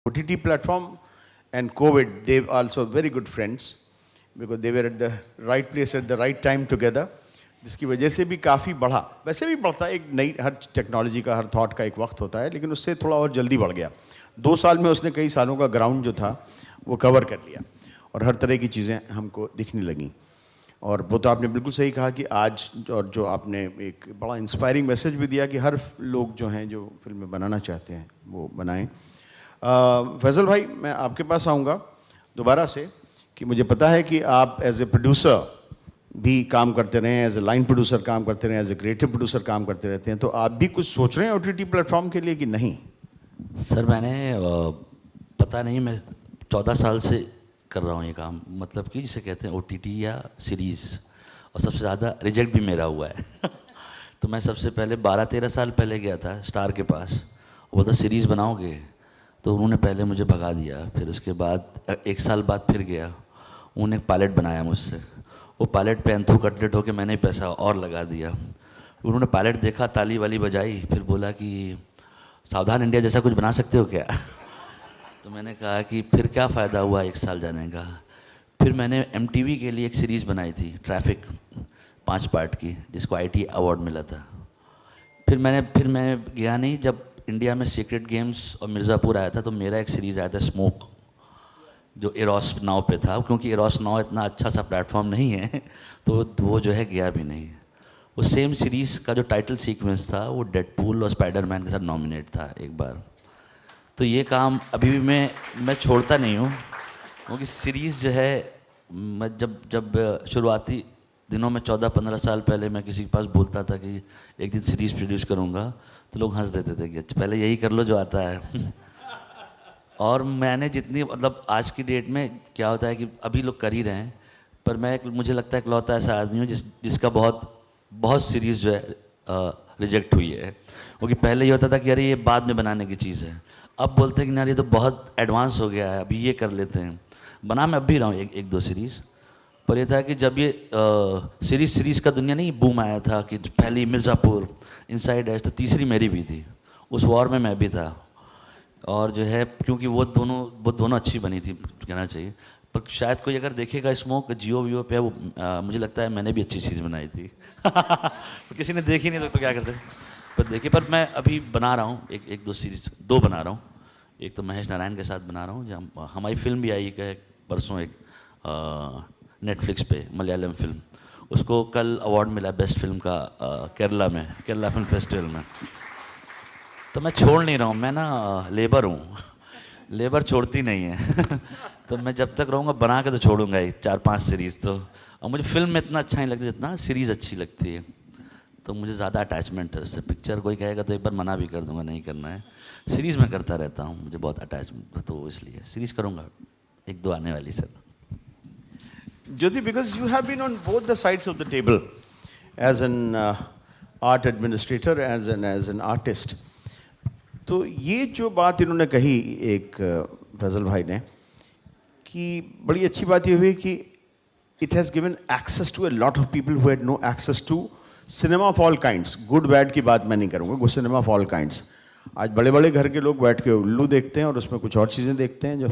OTT platform and COVID, they're also very good friends because they were at the right place at the right time together. जिसकी वजह से भी काफ़ी बढ़ा, वैसे भी बढ़ता है, एक नई हर टेक्नोलॉजी का हर थॉट का एक वक्त होता है, लेकिन उससे थोड़ा और जल्दी बढ़ गया। 2 साल में उसने कई सालों का ग्राउंड जो था वो कवर कर लिया और हर तरह की चीज़ें हमको दिखने लगीं। और वो तो आपने बिल्कुल सही कहा कि आज और जो आपने एक बड़ा इंस्पायरिंग मैसेज भी दिया कि हर लोग जो हैं जो फिल्में बनाना चाहते हैं वो बनाएं। फैज़ल भाई, मैं आपके पास आऊँगा दोबारा से कि मुझे पता है कि आप एज ए प्रोड्यूसर भी काम करते रहे हैं, एज ए लाइन प्रोड्यूसर काम करते रहे हैं, एज ए क्रिएटिव प्रोड्यूसर काम करते रहते हैं, तो आप भी कुछ सोच रहे हैं OTT प्लेटफॉर्म के लिए कि नहीं? सर मैंने पता नहीं, मैं 14 साल से कर रहा हूँ ये काम, मतलब कि जिसे कहते हैं OTT या सीरीज़, और सबसे ज़्यादा रिजेक्ट भी मेरा हुआ है तो मैं सबसे पहले 12-13 साल पहले गया था स्टार के पास, वो बोलता सीरीज़ बनाओगे, तो उन्होंने पहले मुझे भगा दिया। फिर उसके बाद 1 साल बाद फिर गया, उन्होंने एक पायलट बनाया मुझसे, वो पायलट पे एंथू कटलेट होके मैंने ही पैसा और लगा दिया। उन्होंने पायलट देखा, ताली वाली बजाई, फिर बोला कि सावधान इंडिया जैसा कुछ बना सकते हो क्या तो मैंने कहा कि फिर क्या फ़ायदा हुआ 1 साल जाने का। फिर मैंने MTV के लिए एक सीरीज़ बनाई थी, ट्रैफिक, 5 पार्ट की, जिसको IT अवार्ड मिला था। फिर मैं गया नहीं, जब इंडिया में सीक्रेट गेम्स और मिर्ज़ापुर आया था तो मेरा एक सीरीज़ आया था स्मोक, जो एरोस नाव पे था, क्योंकि एरोस नाव इतना अच्छा सा प्लेटफॉर्म नहीं है तो वो जो है गया भी नहीं। वो सेम सीरीज़ का जो टाइटल सीक्वेंस था वो डेडपूल और स्पाइडरमैन के साथ नॉमिनेट था एक बार। तो ये काम अभी भी मैं छोड़ता नहीं हूँ, क्योंकि सीरीज़ जो है, मैं जब शुरुआती दिनों में 14-15 साल पहले मैं किसी के पास बोलता था कि एक दिन सीरीज़ प्रोड्यूस करूँगा, तो लोग हंस देते थे कि अच्छा पहले यही कर लो जो आता है और मैंने जितनी, मतलब आज की डेट में क्या होता है कि अभी लोग कर ही रहे हैं, पर मुझे लगता है इकलौता ऐसा आदमी हूँ जिसका बहुत सीरीज़ जो है रिजेक्ट हुई है। क्योंकि पहले ये होता था कि अरे ये बाद में बनाने की चीज़ है, अब बोलते हैं कि यार ये तो बहुत एडवांस हो गया है, अभी ये कर लेते हैं। बना मैं अब भी रहा हूँ एक दो सीरीज़, पर ये था कि जब ये सीरीज़ का दुनिया नहीं बूम आया था कि पहली मिर्ज़ापुर, इनसाइड एज, तो तीसरी मेरी भी थी, उस वॉर में मैं भी था। और जो है क्योंकि वो दोनों अच्छी बनी थी कहना चाहिए, पर शायद कोई अगर देखेगा स्मोक जियो पे, वो मुझे लगता है मैंने भी अच्छी चीज़ बनाई थी किसी ने देखी नहीं तो क्या करते, पर देखिए, पर मैं अभी बना रहा हूँ एक दो सीरीज, 2 बना रहा हूँ। एक तो महेश नारायण के साथ बना रहा हूँ, जहाँ हमारी फिल्म भी आई है परसों, एक नेटफ्लिक्स पे मलयालम फिल्म, उसको कल अवार्ड मिला बेस्ट फिल्म का केरला फिल्म फेस्टिवल में। तो मैं छोड़ नहीं रहा हूँ, मैं ना लेबर हूँ लेबर छोड़ती नहीं है तो मैं जब तक रहूँगा बना के तो छोड़ूंगा ही 4-5 सीरीज़ तो। और मुझे फिल्म में इतना अच्छा नहीं लगता जितना सीरीज़ अच्छी लगती है, तो मुझे ज़्यादा अटैचमेंट है उससे। पिक्चर कोई कहेगा तो एक बार मना भी कर दूंगा, नहीं करना है। सीरीज़ में करता रहता हूँ, मुझे बहुत अटैचमेंट, तो इसलिए सीरीज़ करूँगा 1-2 आने वाली sir. Jyoti, because you have been on both the sides of the table as an art administrator, as an artist. तो ये जो बात इन्होंने कही एक फैजल भाई ने, कि बड़ी अच्छी बात ये हुई कि it has given access to a lot of people who had no access to cinema of all kinds. Good bad की बात मैं नहीं करूँगा, good cinema of all kinds. आज बड़े बड़े घर के लोग बैठ के उल्लू देखते हैं और उसमें कुछ और चीज़ें देखते हैं जो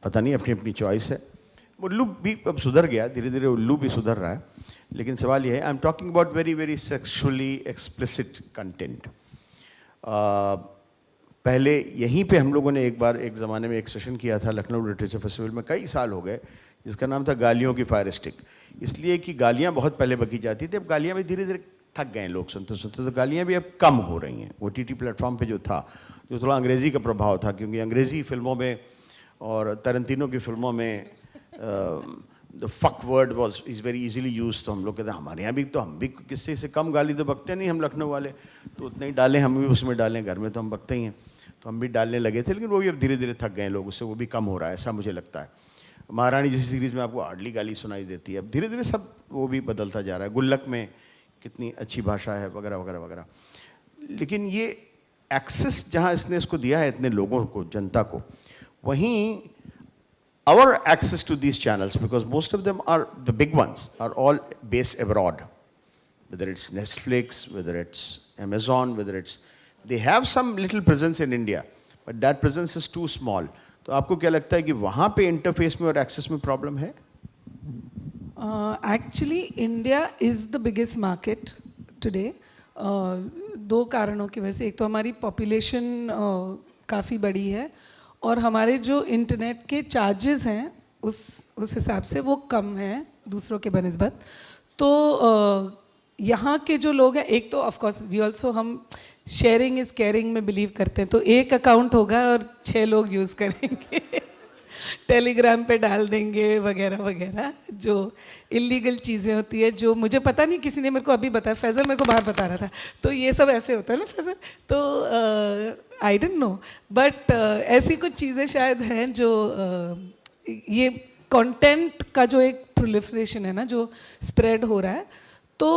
पता नहीं, अपनी अपनी चॉइस है। उल्लू भी अब सुधर गया, धीरे धीरे उल्लू भी सुधर रहा है, लेकिन सवाल ये है, I am talking about very very sexually explicit content. पहले यहीं पे हम लोगों ने एक ज़माने में एक सेशन किया था लखनऊ लिटरेचर फेस्टिवल में, कई साल हो गए, जिसका नाम था गालियों की फायर स्टिक। इसलिए कि गालियाँ बहुत पहले बकी जाती थी, अब गालियाँ भी धीरे धीरे थक गए हैं लोग सुनते सुनते, तो गालियाँ भी अब कम हो रही हैं। OTT प्लेटफॉर्म पे जो था, जो थोड़ा अंग्रेज़ी का प्रभाव था, क्योंकि अंग्रेज़ी फिल्मों में और तरंतिनो की फिल्मों में the fuck word is very easily use, तो हम लोग कहते हैं हमारे यहाँ भी, तो हम भी किसी से कम गाली तो बकते नहीं हम लखनऊ वाले, तो उतने ही डालें, हम भी उसमें डालें, घर में तो हम बकते ही हैं, तो हम भी डालने लगे थे, लेकिन वो भी अब धीरे धीरे थक गए लोग उससे, वो भी कम हो रहा है ऐसा मुझे लगता है। महारानी जैसी सीरीज़ में आपको हार्डली गाली सुनाई देती है, अब धीरे धीरे सब वो भी बदलता जा रहा है। गुल्लक में कितनी अच्छी भाषा है, वगैरह वगैरह वगैरह। लेकिन ये एक्सेस जहाँ इसने इसको दिया है इतने लोगों को, जनता को, वहीं our access to these channels, because most of them are, the big ones are all based abroad, whether it's Netflix, whether it's Amazon, whether it's, they have some little presence in India, but that presence is too small. तो आपको क्या लगता है कि वहाँ पे interface में और एक्सेस में प्रॉब्लम है? Actually, India is the biggest market today. दो कारणों की वजह से. एक तो हमारी पॉपुलेशन काफ़ी बड़ी है और हमारे जो इंटरनेट के चार्जेस हैं उस हिसाब से वो कम हैं दूसरों के बनिस्बत. तो यहाँ के जो लोग हैं, एक तो ऑफ कोर्स वी ऑल्सो हम शेयरिंग इज़ केयरिंग में बिलीव करते हैं. तो एक अकाउंट होगा और 6 लोग यूज़ करेंगे टेलीग्राम पे डाल देंगे वगैरह वगैरह, जो इलीगल चीज़ें होती है. जो मुझे पता नहीं, किसी ने मेरे को अभी बताया, फैज़ल मेरे को बाहर बता रहा था. तो ये सब ऐसे होता है ना फैज़ल, तो आई डोंट नो, बट ऐसी कुछ चीज़ें शायद हैं जो ये कंटेंट का जो एक प्रोलिफरेशन है ना, जो स्प्रेड हो रहा है, तो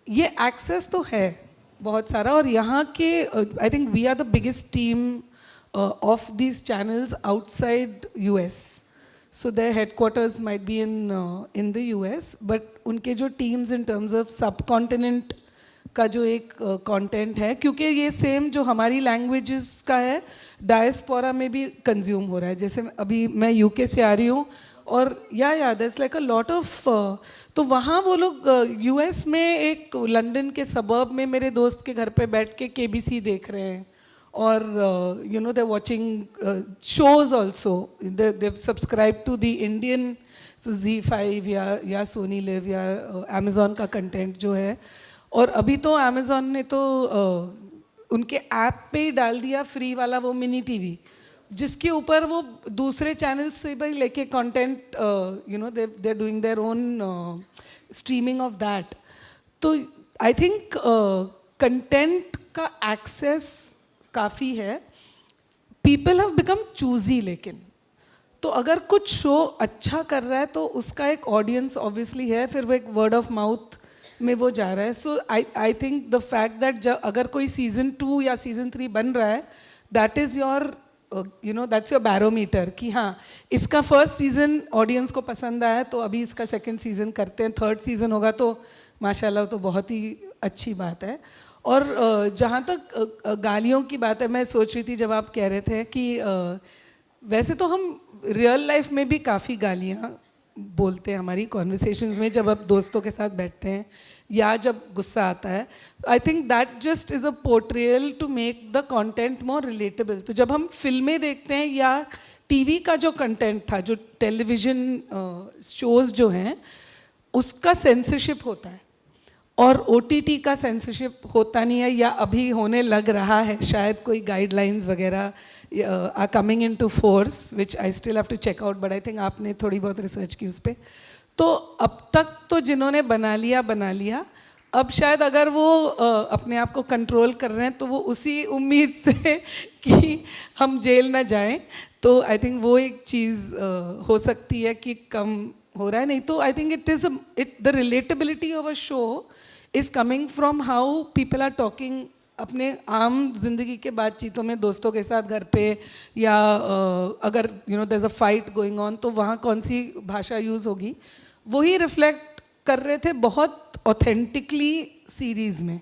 ये एक्सेस तो है बहुत सारा. और यहाँ के I think we are the biggest team of these channels outside US. So their headquarters might be in the US, but उनके जो teams in terms of subcontinent का जो एक content है, क्योंकि ये same जो हमारी languages का है, diaspora में भी consume हो रहा है. जैसे अभी मैं UK से आ रही हूँ और there's like a lot of तो वहाँ वो लोग US में एक लंदन के suburb में मेरे दोस्त के घर पे बैठ के KBC देख रहे हैं. Or you know, they're watching shows also. They've subscribed to the Indian, so Z5 या Sony Live या Amazon का content जो है. और अभी तो Amazon ने तो उनके ऐप पे ही डाल दिया फ्री वाला वो मिनी टीवी, जिसके ऊपर वो दूसरे चैनल्स से भी लेके content, you know, they are doing their own streaming of that. तो आई थिंक कंटेंट का एक्सेस काफ़ी है. People have become choosy. लेकिन तो अगर कुछ शो अच्छा कर रहा है तो उसका एक ऑडियंस ऑब्वियसली है, फिर वो एक वर्ड ऑफ माउथ में वो जा रहा है. So I think the fact that अगर कोई सीज़न 2 या सीज़न 3 बन रहा है, that is your, you know, that's your barometer कि हाँ, इसका फर्स्ट सीज़न ऑडियंस को पसंद आया तो अभी इसका सेकेंड सीज़न करते हैं, थर्ड सीज़न होगा तो माशाल्लाह तो बहुत ही अच्छी बात है. और जहाँ तक गालियों की बात है, मैं सोच रही थी जब आप कह रहे थे कि वैसे तो हम रियल लाइफ में भी काफ़ी गालियाँ बोलते हैं हमारी कॉन्वर्सेशंस में, जब आप दोस्तों के साथ बैठते हैं या जब गुस्सा आता है. I think that just is a portrayal to make the content more relatable. तो जब हम फिल्में देखते हैं या टीवी का जो कंटेंट था, जो टेलीविज़न शोज़ जो हैं, उसका सेंसरशिप होता है और OTT का सेंसरशिप होता नहीं है, या अभी होने लग रहा है. शायद कोई गाइडलाइंस वगैरह are coming into force, which I still have to check out, but I think आपने थोड़ी बहुत रिसर्च की उस पर. तो अब तक तो जिन्होंने बना लिया, अब शायद अगर वो अपने आप को कंट्रोल कर रहे हैं तो वो उसी उम्मीद से कि हम जेल ना जाएं, तो आई थिंक वो एक चीज़ हो सकती है कि कम हो रहा है. नहीं तो I think the relatability of a show is coming from how people are talking अपने आम जिंदगी के बातचीतों में दोस्तों के साथ घर पे, या अगर you know there's a fight going on तो वहाँ कौन सी भाषा यूज़ होगी, वही रिफ्लेक्ट कर रहे थे बहुत ऑथेंटिकली सीरीज़ में.